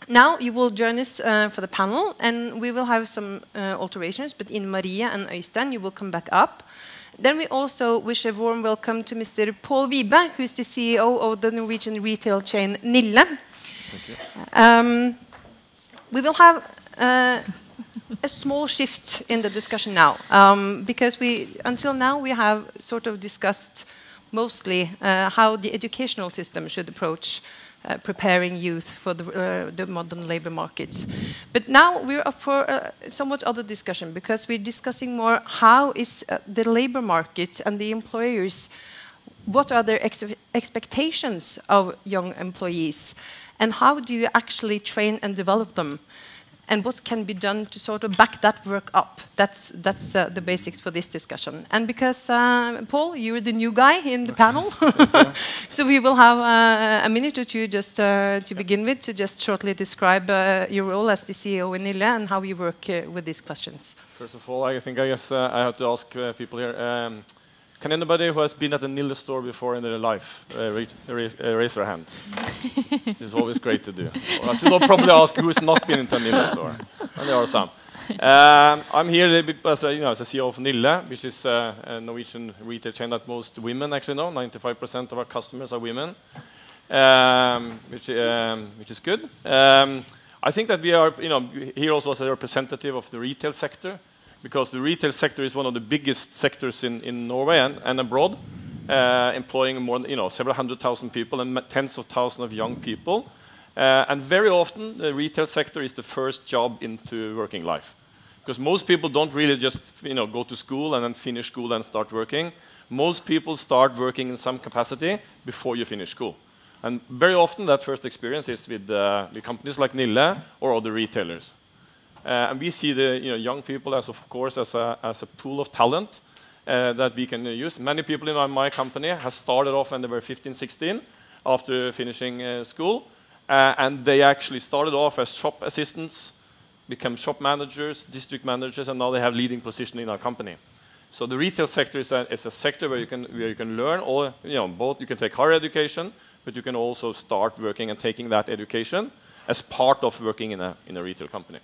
Now you will join us for the panel, and we will have some alterations, but in Maria and Øystein, you will come back up. Then we also wish a warm welcome to Mr. Pål Wibe, who is the CEO of the Norwegian retail chain Nille. Thank you. We will have a small shift in the discussion now, because until now we have sort of discussed mostly how the educational system should approach preparing youth for the modern labor market. But now we're up for a somewhat other discussion, because we're discussing more how is the labor market and the employers, what are their expectations of young employees, and how do you actually train and develop them, and what can be done to sort of back that work up. That's the basics for this discussion. And because, Pål, you're the new guy in the panel, so we will have a minute or two just to begin with, to just shortly describe your role as the CEO in Nille and how you work with these questions. First of all, I guess I have to ask people here, can anybody who has been at a Nille store before in their life raise their hand? Which is always great to do. Well, I should probably ask who has not been into a Nille store. And there are some. I'm here as a CEO of Nille, which is a Norwegian retail chain that most women actually know. 95% of our customers are women, which is good. I think that we are, here also as a representative of the retail sector, because the retail sector is one of the biggest sectors in Norway and abroad, employing more than several 100,000 people and tens of thousands of young people. And very often the retail sector is the first job into working life, because most people don't really just go to school and then finish school and start working. Most people start working in some capacity before you finish school, and very often that first experience is with companies like Nille or other retailers. And we see the young people as, of course, as a pool of talent that we can use. Many people in my company have started off when they were 15, 16 after finishing school, and they actually started off as shop assistants, become shop managers, district managers, and now they have leading position in our company. So the retail sector is a sector where you can learn all, both you can take higher education, but you can also start working and taking that education as part of working in a retail company.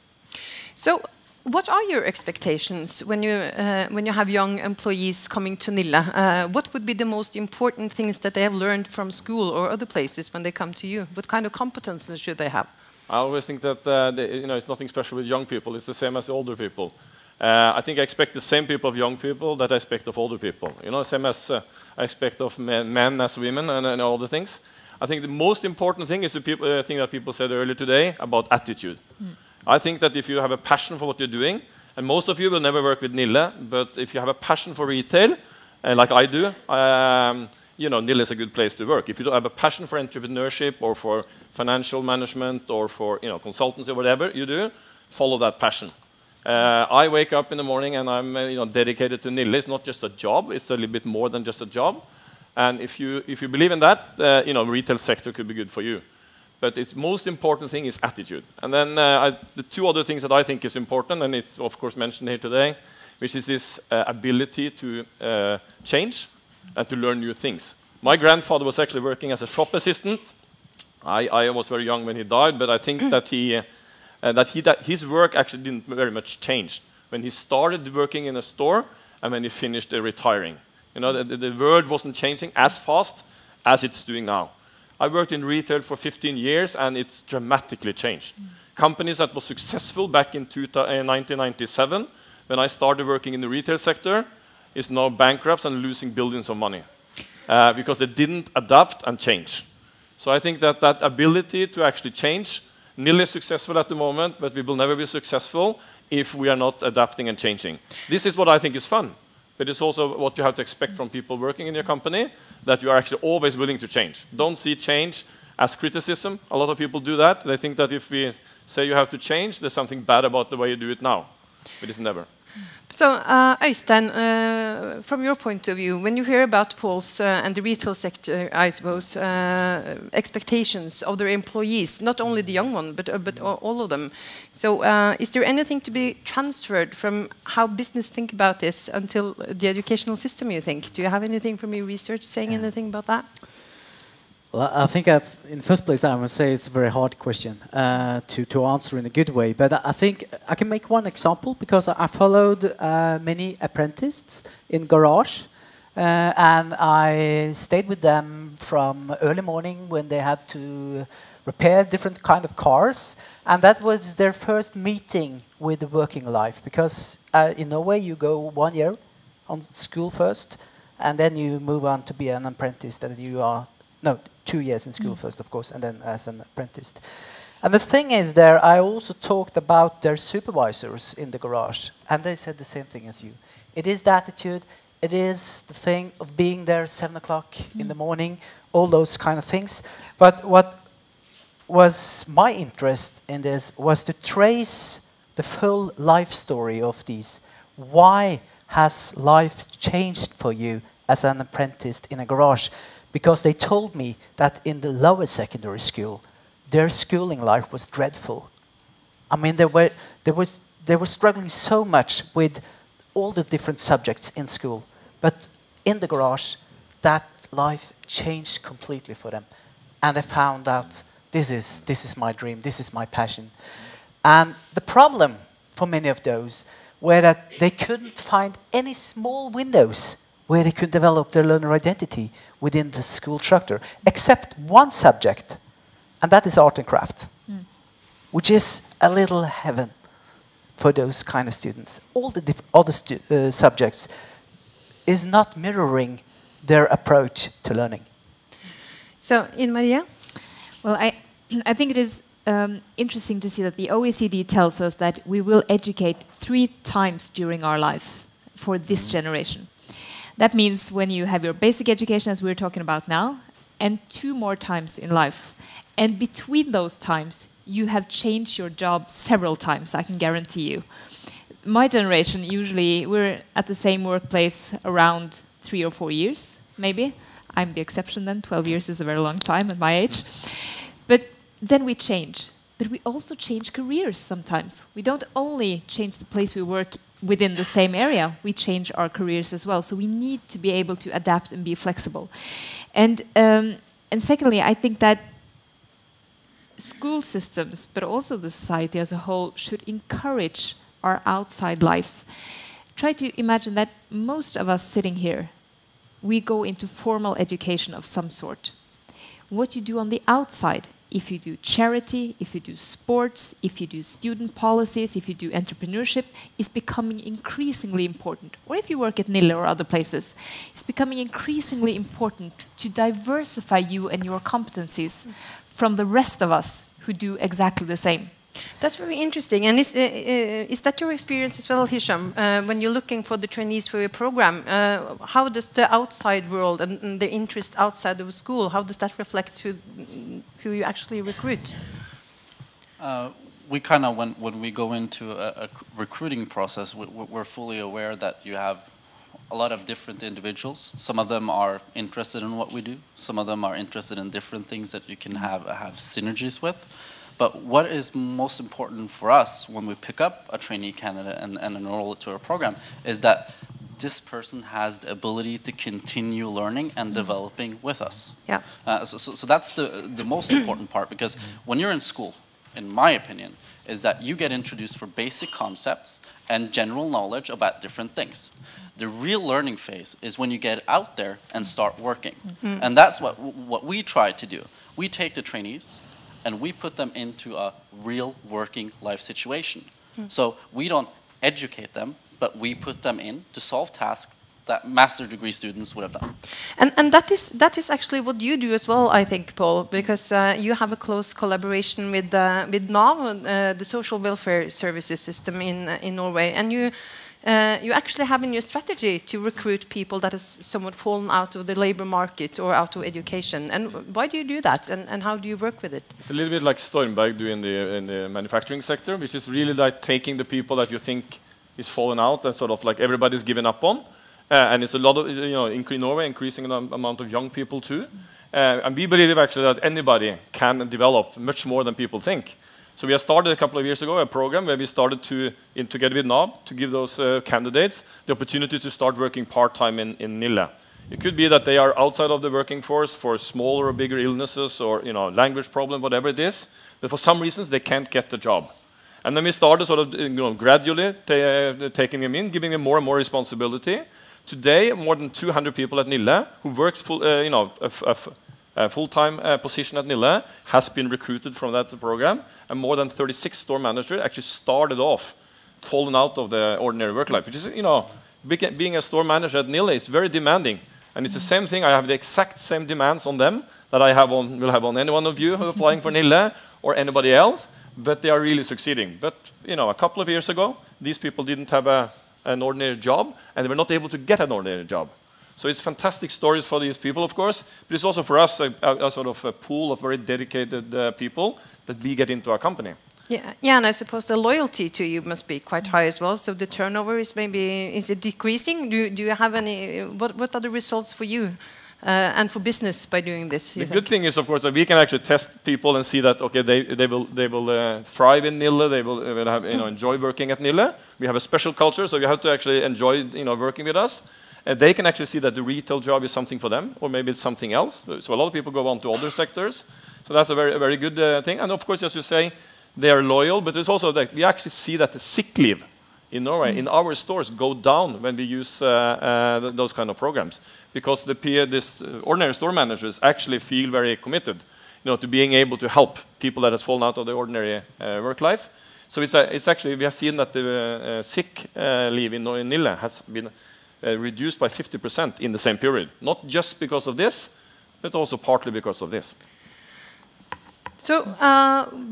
So, what are your expectations when you have young employees coming to Nille? What would be the most important things that they have learned from school or other places when they come to you? What kind of competences should they have? I always think that it's nothing special with young people. It's the same as older people. I think I expect the same people of young people that I expect of older people. Same as I expect of men as women and all the things. I think the most important thing is the thing that people said earlier today about attitude. I think that if you have a passion for what you're doing, and most of you will never work with Nille, but if you have a passion for retail, like I do, Nille is a good place to work. If you don't have a passion for entrepreneurship or for financial management or for consultancy or whatever you do, follow that passion. I wake up in the morning and I'm dedicated to Nille. It's not just a job; it's a little bit more than just a job. And if you believe in that, retail sector could be good for you. But the most important thing is attitude. And then the two other things that I think is important, and it's of course mentioned here today, which is this ability to change and to learn new things. My grandfather was actually working as a shop assistant. I was very young when he died, but I think that his work actually didn't very much change when he started working in a store and when he finished retiring. The world wasn't changing as fast as it's doing now. I worked in retail for 15 years and it's dramatically changed. Companies that were successful back in 1997, when I started working in the retail sector, is now bankrupt and losing billions of money because they didn't adapt and change. So I think that ability to actually change, Nille is successful at the moment, but we will never be successful if we are not adapting and changing. This is what I think is fun. But it's also what you have to expect from people working in your company, that you are actually always willing to change. Don't see change as criticism. A lot of people do that. They think that if we say you have to change, there's something bad about the way you do it now. But it's never. So, Øystein, from your point of view, when you hear about Pål's and the retail sector, I suppose, expectations of their employees, not only the young one, but all of them. So, is there anything to be transferred from how business think about this until the educational system, you think? Do you have anything from your research saying anything about that? Well, I think in the first place, I would say it's a very hard question to answer in a good way. But I think I can make one example because I followed many apprentices in garage. And I stayed with them from early morning when they had to repair different kind of cars. And that was their first meeting with the working life. Because in Norway, you go 1 year on school first. And then you move on to be an apprentice. And you are, no, 2 years in school first, of course. And then as an apprentice. And the thing is there, I also talked about their supervisors in the garage. And they said the same thing as you. It is the attitude. It is the thing of being there 7 o'clock in the morning, all those kind of things. But what was my interest in this was to trace the full life story of these. Why has life changed for you as an apprentice in a garage? Because they told me that in the lower secondary school, their schooling life was dreadful. I mean, they were struggling so much with all the different subjects in school. But in the garage, that life changed completely for them. And they found out, this is my dream, this is my passion. And the problem for many of those were that they couldn't find any small windows where they could develop their learner identity within the school structure, except one subject, and that is art and craft, which is a little heaven for those kind of students. All the other subjects is not mirroring their approach to learning. So, Maria? Well, I think it is interesting to see that the OECD tells us that we will educate 3 times during our life for this generation. That means when you have your basic education, as we're talking about now, and 2 more times in life. And between those times, you have changed your job several times, I can guarantee you. My generation, usually, we're at the same workplace around 3 or 4 years, maybe. I'm the exception then. 12 years is a very long time at my age. But then we change. But we also change careers sometimes. We don't only change the place we work within the same area, we change our careers as well. So we need to be able to adapt and be flexible. And secondly, I think that school systems, but also the society as a whole, should encourage our outside life. Try to imagine that most of us sitting here, we go into formal education of some sort. What you do on the outside, if you do charity, if you do sports, if you do student policies, if you do entrepreneurship, is becoming increasingly important. Or if you work at Nille or other places, it's becoming increasingly important to diversify you and your competencies from the rest of us who do exactly the same. That's very interesting. And is that your experience as well, Hicham? When you're looking for the trainees for your program, how does the outside world and the interest outside of school, how does that reflect to who you actually recruit? We kind of, when we go into a recruiting process, we're fully aware that you have a lot of different individuals. Some of them are interested in what we do. Some of them are interested in different things that you can have synergies with. But what is most important for us when we pick up a trainee candidate and enroll it to our program is that this person has the ability to continue learning and developing with us. Yeah. So that's the most important part, because when you're in school, in my opinion, is that you get introduced for basic concepts and general knowledge about different things. The real learning phase is when you get out there and start working. And that's what we try to do. We take the trainees and we put them into a real working life situation. So we don't educate them, but we put them in to solve tasks that master degree students would have done. And that is actually what you do as well, I think, Pål, because you have a close collaboration with NAV, the social welfare services system in Norway, and you actually have in your strategy to recruit people that has somewhat fallen out of the labor market or out of education. And why do you do that, and how do you work with it? It's a little bit like Stormberg do in the manufacturing sector, which is really like taking the people that you think is fallen out and sort of like everybody's given up on. And it's a lot of, in Norway, increasing the amount of young people too. And we believe actually that anybody can develop much more than people think. So we have started a couple of years ago a program where we started together with NAV to give those candidates the opportunity to start working part-time in Nille, It could be that they are outside of the working force for smaller or bigger illnesses or language problem, whatever it is. But for some reasons, they can't get the job. And then we started sort of gradually taking them in, giving them more and more responsibility. Today, more than 200 people at Nille who works a full-time position at Nille has been recruited from that program, and more than 36 store managers actually started off fallen out of the ordinary work life, which is, being a store manager at Nille is very demanding. And it's the same thing. I have the exact same demands on them that I will have on any one of you who are applying for Nille or anybody else, but they are really succeeding. But, a couple of years ago, these people didn't have an ordinary job, and they were not able to get an ordinary job. So it's fantastic stories for these people, of course, but it's also for us a sort of a pool of very dedicated people that we get into our company. Yeah, and I suppose the loyalty to you must be quite high as well. So the turnover is it decreasing? Do you have any? What are the results for you and for business by doing this? The good thing is, of course, that we can actually test people and see that they will thrive in Nille. They will have enjoy working at Nille. We have a special culture, so you have to actually enjoy working with us. And they can actually see that the retail job is something for them, or maybe it's something else. So a lot of people go on to other sectors. So that's a very good thing. And of course, as you say, they are loyal, but it's also that we actually see that the sick leave in Norway, in our stores, go down when we use those kind of programs. Because this ordinary store managers actually feel very committed to being able to help people that have fallen out of the ordinary work life. So it's actually, we have seen that the sick leave in Nille has been reduced by 50% in the same period. Not just because of this, but also partly because of this. So,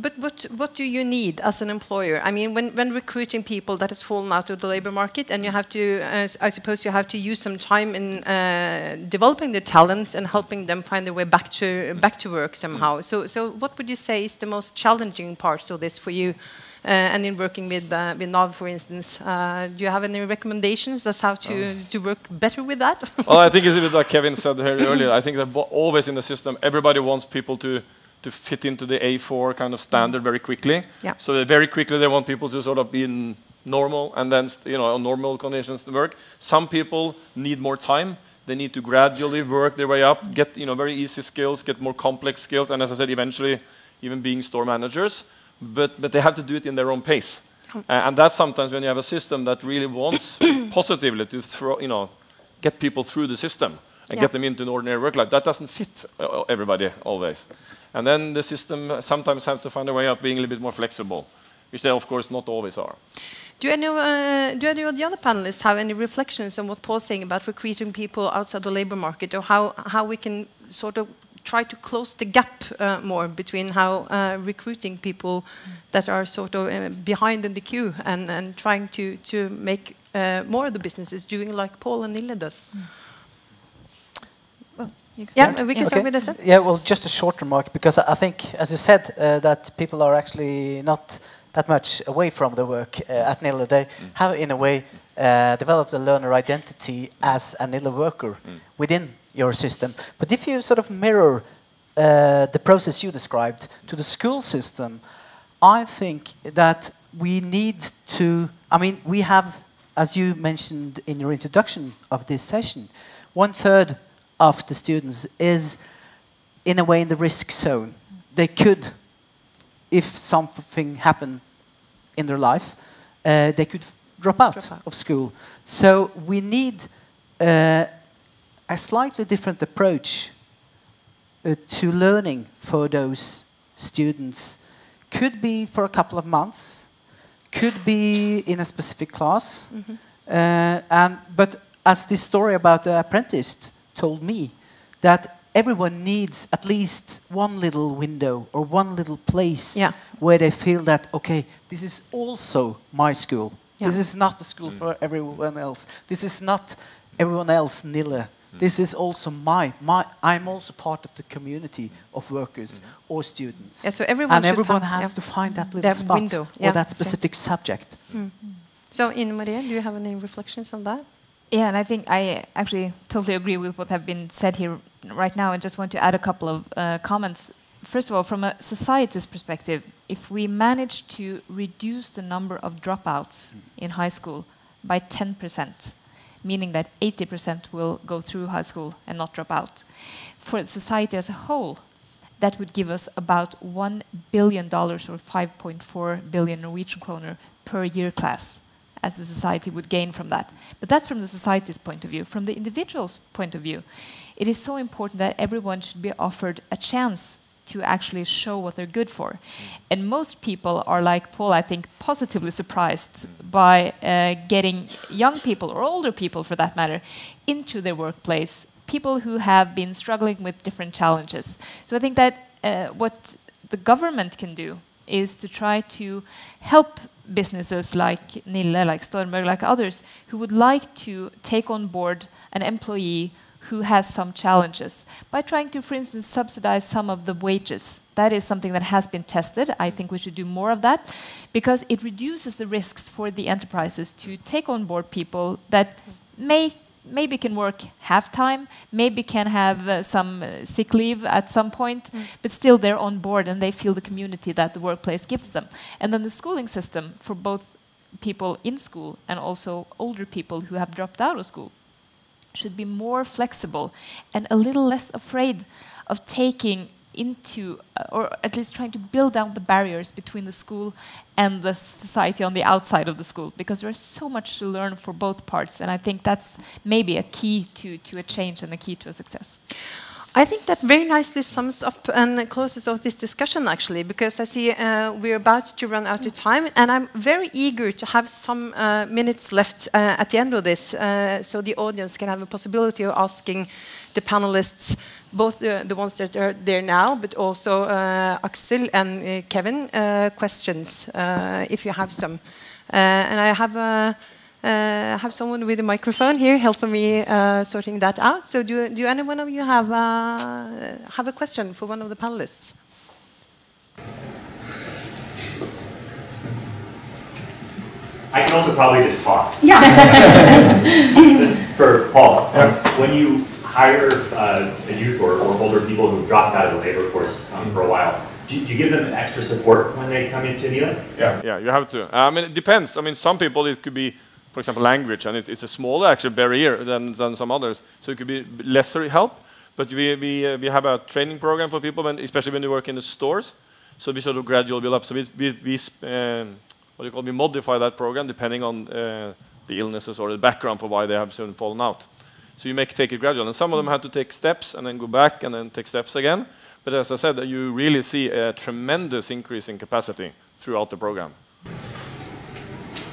but what do you need as an employer? I mean, when recruiting people that has fallen out of the labor market, and you have to, I suppose, you have to use some time in developing their talents and helping them find their way back to work somehow. So, what would you say is the most challenging parts of this for you? And in working with NAV, for instance, do you have any recommendations as how to work better with that? Well, I think it's a bit like Kevin said here earlier. I think that always in the system, everybody wants people to fit into the A4 kind of standard very quickly. Yeah. So very quickly they want people to sort of be in normal and then on normal conditions to work. Some people need more time. They need to gradually work their way up, get very easy skills, get more complex skills, and as I said, eventually even being store managers. But they have to do it in their own pace. And that's sometimes when you have a system that really wants positively to get people through the system and get them into an ordinary work life. That doesn't fit everybody always. And then the system sometimes have to find a way of being a little bit more flexible, which they of course not always are. Do any of the other panelists have any reflections on what Pål's saying about recruiting people outside the labor market, or how we can sort of try to close the gap more between how recruiting people that are sort of behind in the queue and trying to make more of the businesses doing like Pål and Nille does? Yeah, we can start with this. Yeah, well, just a short remark, because I think, as you said, that people are actually not that much away from the work at Nille. They have, in a way, developed a learner identity as a Nille worker within your system. But if you sort of mirror the process you described to the school system, I think that we need to, we have, as you mentioned in your introduction of this session, 1/3 of the students is in a way in the risk zone. They could, if something happened in their life, they could drop out of school. So we need a slightly different approach to learning for those students. Could be for a couple of months, could be in a specific class, but as this story about the apprentice told me, that everyone needs at least one little window or one little place where they feel that, okay, this is also my school. This is not the school for everyone else. This is not everyone else Nille. This is also I'm also part of the community of workers or students. Yeah, so everyone has to find that little spot window. Or that specific subject. So, Maria, do you have any reflections on that? Yeah, and I think I actually totally agree with what have been said here right now, and just want to add a couple of comments. First of all, from a society's perspective, if we manage to reduce the number of dropouts in high school by 10%, meaning that 80% will go through high school and not drop out. For society as a whole, that would give us about $1 billion or 5.4 billion Norwegian kroner per year class, as the society would gain from that. But that's from the society's point of view. From the individual's point of view, it is so important that everyone should be offered a chance to actually show what they're good for. And most people are, like Pål, I think, positively surprised by getting young people, or older people for that matter, into their workplace, people who have been struggling with different challenges. So I think that what the government can do is to try to help businesses like Nille, like Stormberg, like others, who would like to take on board an employee who has some challenges, by trying to, for instance, subsidize some of the wages. That is something that has been tested. I think we should do more of that, because it reduces the risks for the enterprises to take on board people that maybe can work half-time, maybe can have some sick leave at some point, but still they're on board and they feel the community that the workplace gives them. And then the schooling system for both people in school and also older people who have dropped out of school should be more flexible and a little less afraid of taking into, or at least trying to build down the barriers between the school and the society on the outside of the school, because there's so much to learn for both parts, and I think that's maybe a key to a change and a key to a success. I think that very nicely sums up and closes off this discussion, actually, because I see we're about to run out of time, and I'm very eager to have some minutes left at the end of this, so the audience can have a possibility of asking the panelists, both the ones that are there now, but also Axel and Kevin, questions, if you have some. And I have someone with a microphone here helping me sorting that out. So do any one of you have a question for one of the panelists? I can also probably just talk. Yeah. This is for Pål. When you hire a youth or older people who've dropped out of the labor force for a while, do you give them extra support when they come into Nille? Yeah, you have to. I mean, it depends. I mean, some people it could be, for example, language, and it's a smaller actually barrier than some others, so it could be lesser help. But we have a training program for people, especially when they work in the stores. So we sort of gradually build up. So we modify that program depending on the illnesses or the background for why they have sort of fallen out. So you take it gradual, and some of them have to take steps and then go back and then take steps again. But as I said, you really see a tremendous increase in capacity throughout the program.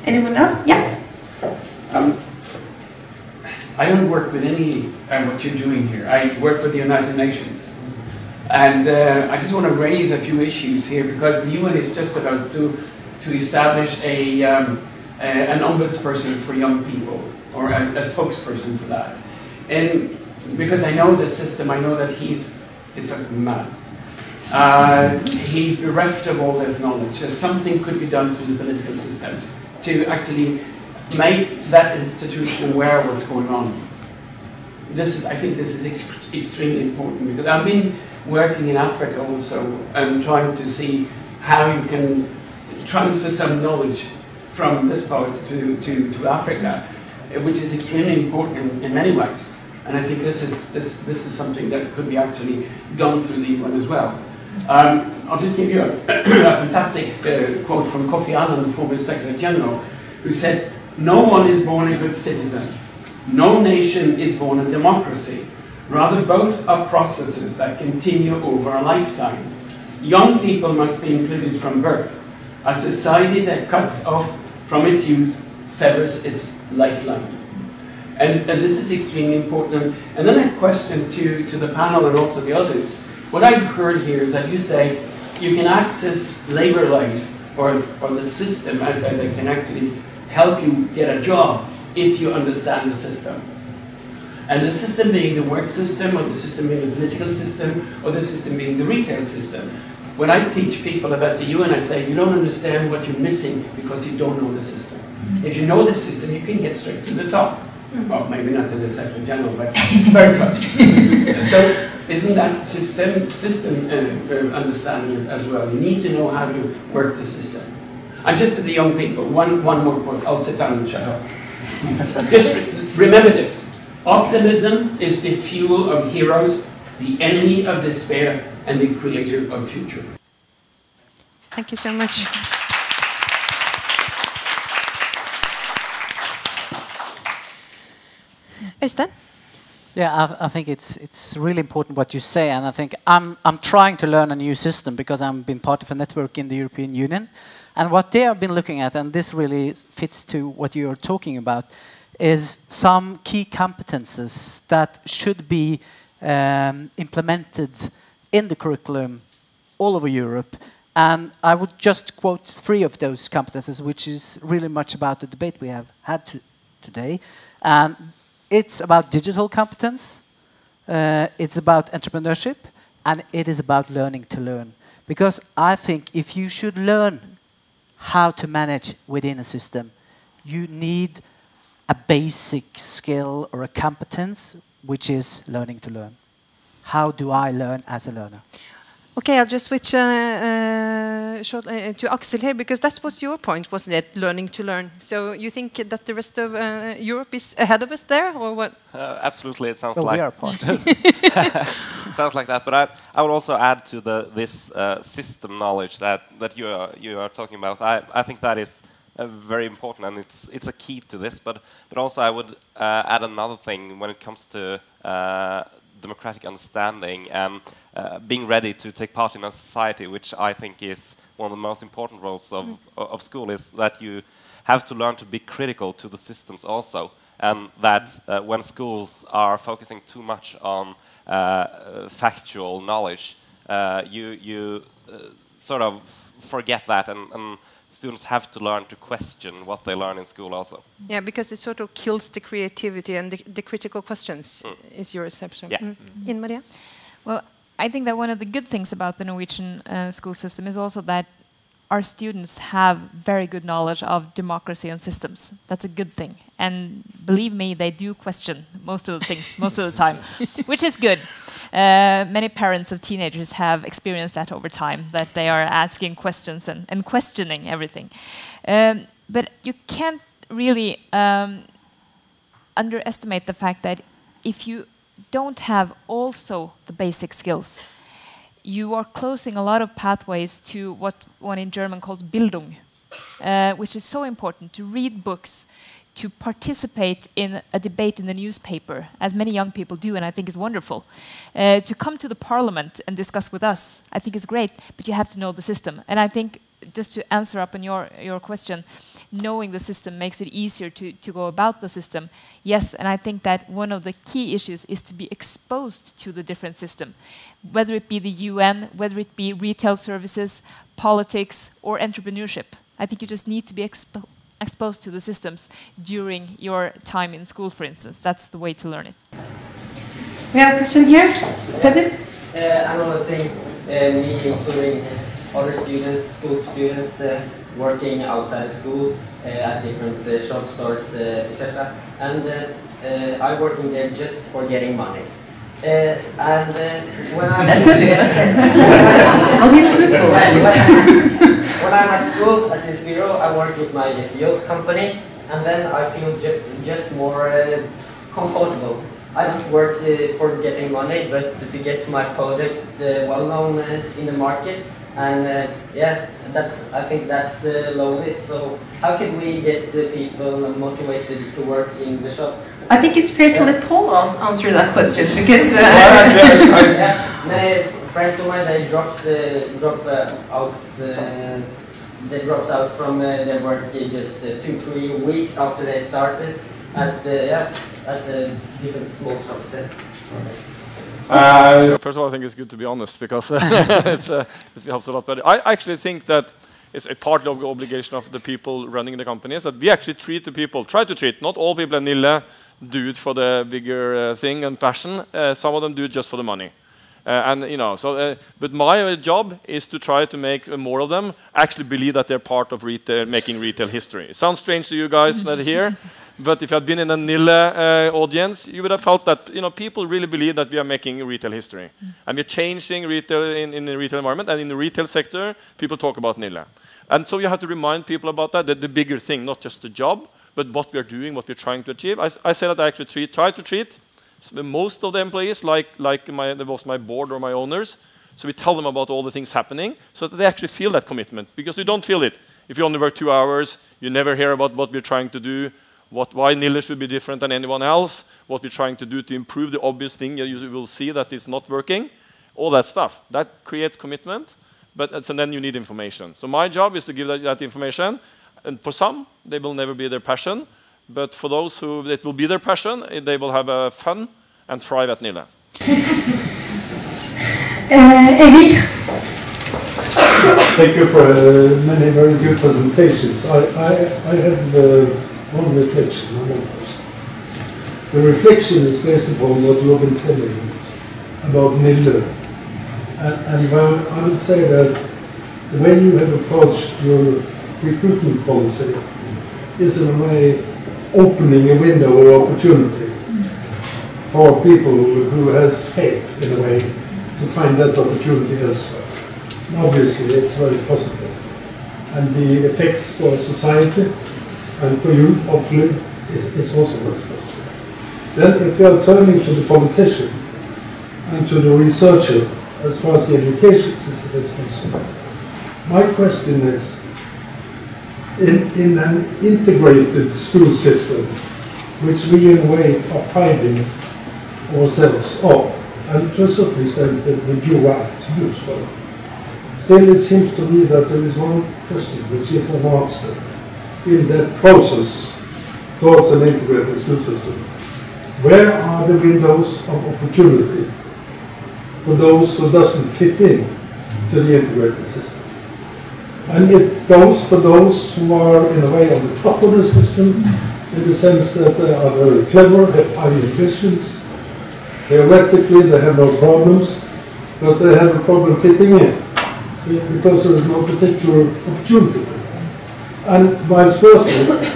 Anyone else? Yeah. I don't work with any what you're doing here. I work with the United Nations, and I just want to raise a few issues here, because the UN is just about to establish an ombudsperson for young people, or a spokesperson for that. And because I know the system, I know that it's a man. He's bereft of all this knowledge. So something could be done through the political system to actually make that institution aware of what's going on. I think this is extremely important, because I've been working in Africa also and trying to see how you can transfer some knowledge from this part to Africa, which is extremely important in many ways. And I think this is something that could be actually done through the UN as well. I'll just give you a fantastic quote from Kofi Annan, the former Secretary General, who said, "No one is born a good citizen. No nation is born a democracy. Rather, both are processes that continue over a lifetime. Young people must be included from birth. A society that cuts off from its youth severs its lifeline." And this is extremely important. And then a question to the panel and also the others. What I've heard here is that you say you can access labor life or the system, and they can actually help you get a job if you understand the system. And the system being the work system, or the system being the political system, or the system being the retail system. When I teach people about the UN, I say, you don't understand what you're missing because you don't know the system. If you know the system, you can get straight to the top. Well, maybe not to the Secretary General, but very close. So isn't that system understanding as well? You need to know how to work the system. And just to the young people, one more point. I'll sit down and shut up. Just Remember this. Optimism is the fuel of heroes, the enemy of despair, and the creator of future. Thank you so much. Øystein? Yeah, I think it's really important what you say, and I think I'm trying to learn a new system because I've been part of a network in the European Union, and what they have been looking at, and this really fits to what you are talking about, is some key competences that should be implemented in the curriculum all over Europe. And I would just quote 3 of those competences, which is really much about the debate we have had today. And it's about digital competence, it's about entrepreneurship, and it is about learning to learn. Because I think if you should learn how to manage within a system, you need a basic skill or a competence, which is learning to learn. How do I learn as a learner? Okay, I'll just switch to Axel here, because that was your point, wasn't it? Learning to learn. So you think that the rest of Europe is ahead of us there, or what? Absolutely, it sounds Well, like we are part. sounds like that. But I would also add to this system knowledge that you are talking about. I think that is very important, and it's a key to this. But also I would add another thing when it comes to democratic understanding and being ready to take part in a society, which I think is one of the most important roles of school, is that you have to learn to be critical to the systems also, and that when schools are focusing too much on factual knowledge, you sort of forget that, and students have to learn to question what they learn in school also. Yeah, because it sort of kills the creativity and the critical questions, is your assumption. Yeah. In Maria? Well, I think that one of the good things about the Norwegian school system is also that our students have very good knowledge of democracy and systems. That's a good thing. And believe me, they do question most of the things most of the time, which is good. Many parents of teenagers have experienced that over time, that they are asking questions and questioning everything. But you can't really underestimate the fact that if you don't have also the basic skills, you are closing a lot of pathways to what one in German calls Bildung, which is so important, to read books, to participate in a debate in the newspaper, as many young people do, and I think is wonderful. To come to the parliament and discuss with us, I think is great, but you have to know the system. And I think, just to answer up on your question, knowing the system makes it easier to go about the system. Yes, and I think that one of the key issues is to be exposed to the different system, whether it be the UN, whether it be retail services, politics, or entrepreneurship. I think you just need to be exposed to the systems during your time in school, for instance. That's the way to learn it. We have a question here. Peter? Another thing, me including other students, school students, working outside school at different shop stores, etc. And I working there just for getting money. And when I'm when I'm at school at Inspiro, I work with my youth company, and then I feel just more comfortable. I don't work for getting money, but to get my product well known in the market. And yeah, I think that's lonely. So how can we get the people motivated to work in the shop? I think it's fair to let Pål answer that question, because many friends of mine, they drops out from their work just 2-3 weeks after they started at the different small shops. First of all, I think it's good to be honest, because it helps a lot. But I actually think that it's a part of the obligation of the people running the companies that we actually treat the people, try to treat. Not all people at Nille do it for the bigger thing and passion. Some of them do it just for the money. But my job is to try to make more of them actually believe that they're part of retail, making retail history. It sounds strange to you guys that are here, but if you had been in a Nille audience, you would have felt that people really believe that we are making retail history, and we're changing retail in the retail environment, and in the retail sector, people talk about Nille, and so you have to remind people about that the bigger thing, not just the job, but what we are doing, what we're trying to achieve. I say that I actually try to treat most of the employees like there was my board or my owners. So we tell them about all the things happening so that they actually feel that commitment, because you don't feel it. If you only work 2 hours, you never hear about what we're trying to do, why Nille should be different than anyone else, what we're trying to do to improve the obvious thing you will see that is not working, all that stuff. That creates commitment, and then you need information. So my job is to give that information, and for some, they will never be their passion, but for those who it will be their passion, they will have fun and thrive at Nille. Erik? Thank you for many very good presentations. I have one reflection. The reflection is based upon what you have been telling about Nille. And I would say that the way you have approached your recruitment policy is in a way opening a window of opportunity for people who has faith in a way to find that opportunity elsewhere. Obviously, it's very positive. And the effects for society and for you, hopefully, is also very positive. Then, if you are turning to the politician and to the researcher as far as the education system is concerned, my question is, in an integrated school system, which we in a way are hiding ourselves of, and to a certain extent the due right to do so. Still, it seems to me that there is one question which is unanswered in that process towards an integrated school system. Where are the windows of opportunity for those who doesn't fit in to the integrated system? And it goes for those who are in a way on the top of the system, in the sense that they are very clever, have high ambitions. Theoretically, they have no problems, but they have a problem fitting in, because there is no particular opportunity for them. And vice versa,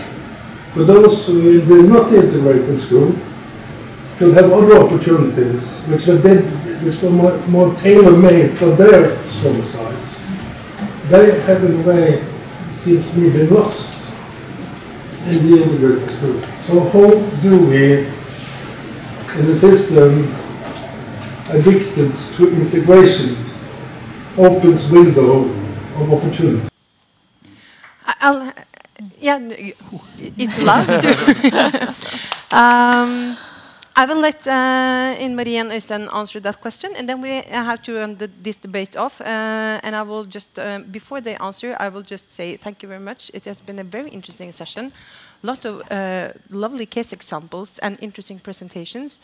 for those who will not integrate in school, could have other opportunities which were more tailor-made for their strong sides. They have in a way, seems to me, been lost in the integrated school. So how do we, in a system addicted to integration, opens window of opportunity? Yeah, it's allowed to. I will let Marie and Øystein answer that question, and then we have to run this debate off. And I will just, before they answer, I will just say thank you very much. It has been a very interesting session. A lot of lovely case examples and interesting presentations.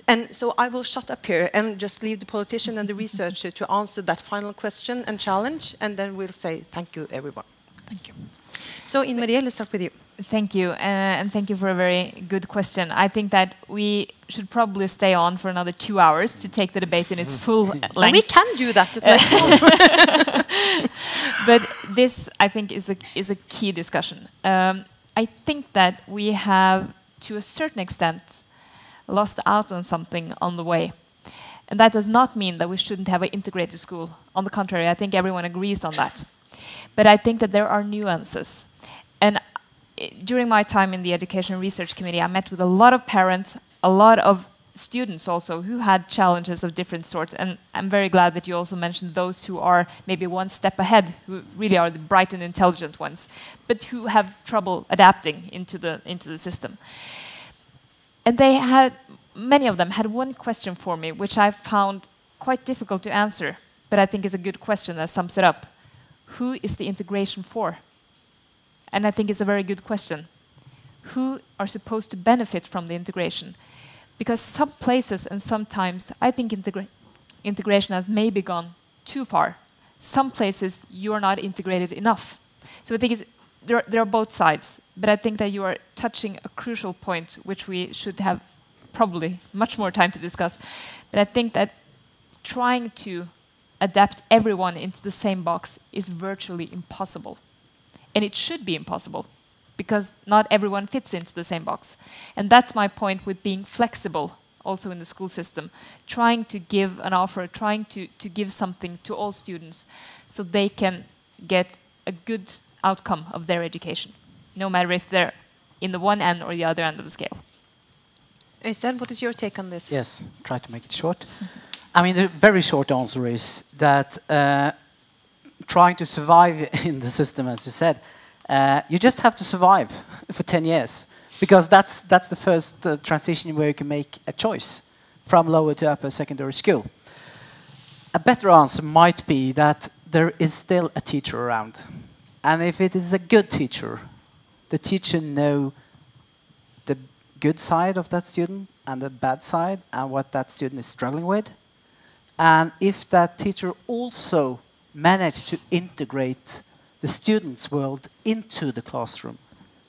And so I will shut up here and just leave the politician and the researcher to answer that final question and challenge, and then we'll say thank you, everyone. Thank you. So, Marie, let's start with you. Thank you, and thank you for a very good question. I think that we should probably stay on for another 2 hours to take the debate in its full length. We can do that. But this, I think, is a key discussion. I think that we have, to a certain extent, lost out on something on the way. And that does not mean that we shouldn't have an integrated school. On the contrary, I think everyone agrees on that. But I think that there are nuances. And during my time in the Education Research Committee, I met with a lot of parents, a lot of students also, who had challenges of different sorts. And I'm very glad that you also mentioned those who are maybe one step ahead, who really are the bright and intelligent ones, but who have trouble adapting into the system. And many of them had one question for me, which I found quite difficult to answer, but I think is a good question that sums it up. Who is the integration for? And I think it's a very good question. Who are supposed to benefit from the integration? Because some places and sometimes I think integration has maybe gone too far. Some places you are not integrated enough. So I think there are both sides, but I think that you are touching a crucial point which we should have probably much more time to discuss. But I think that trying to adapt everyone into the same box is virtually impossible. And it should be impossible, because not everyone fits into the same box. And that's my point with being flexible also in the school system, trying to give an offer, trying to give something to all students so they can get a good outcome of their education, no matter if they're in the one end or the other end of the scale. Øystein, what is your take on this? Yes, try to make it short. I mean, the very short answer is that trying to survive in the system, as you said, you just have to survive for 10 years. Because that's the first transition where you can make a choice from lower to upper secondary school. A better answer might be that there is still a teacher around. And if it is a good teacher, the teacher knows the good side of that student and the bad side and what that student is struggling with. And if that teacher also managed to integrate the student's world into the classroom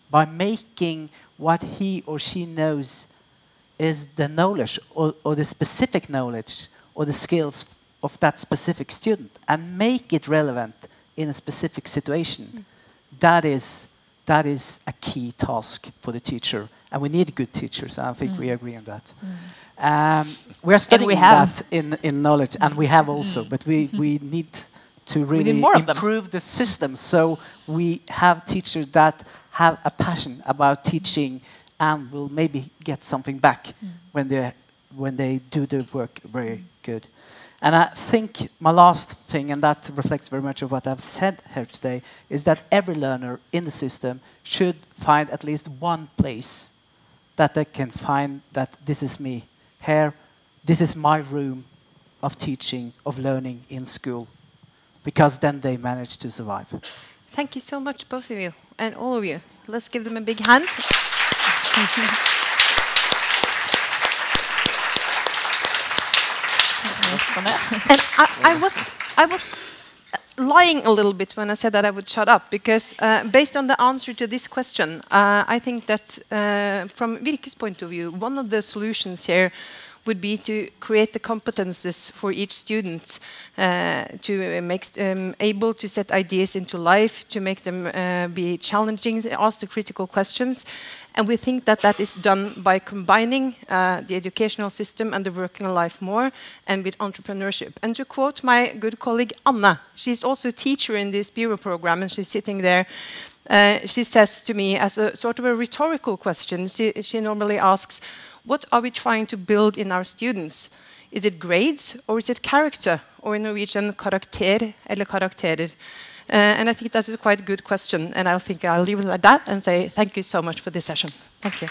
by making what he or she knows is the knowledge or the specific knowledge or the skills of that specific student and make it relevant in a specific situation, that is a key task for the teacher. And we need good teachers. I think we agree on that. We are studying that in knowledge, and we have also, but we need to really improve the system so we have teachers that have a passion about teaching and will maybe get something back when they do their work very good. And I think my last thing, and that reflects very much of what I've said here today, is that every learner in the system should find at least one place that they can find that this is me. Here, this is my room of teaching, of learning in school. Because then they manage to survive. Thank you so much, both of you, and all of you. Let's give them a big hand. And I was lying a little bit when I said that I would shut up, because based on the answer to this question, I think that from Virke's point of view, one of the solutions here would be to create the competences for each student to make them able to set ideas into life, to make them be challenging, ask the critical questions. And we think that that is done by combining the educational system and the working life more, and with entrepreneurship. And to quote my good colleague Anna, she's also a teacher in the Inspiro program, and she's sitting there. She says to me, as a sort of a rhetorical question, she normally asks, what are we trying to build in our students? Is it grades, or is it character? Or in Norwegian, karakter, eller karakterer? And I think that's a quite good question, and I think I'll leave it at that and say thank you so much for this session. Thank you.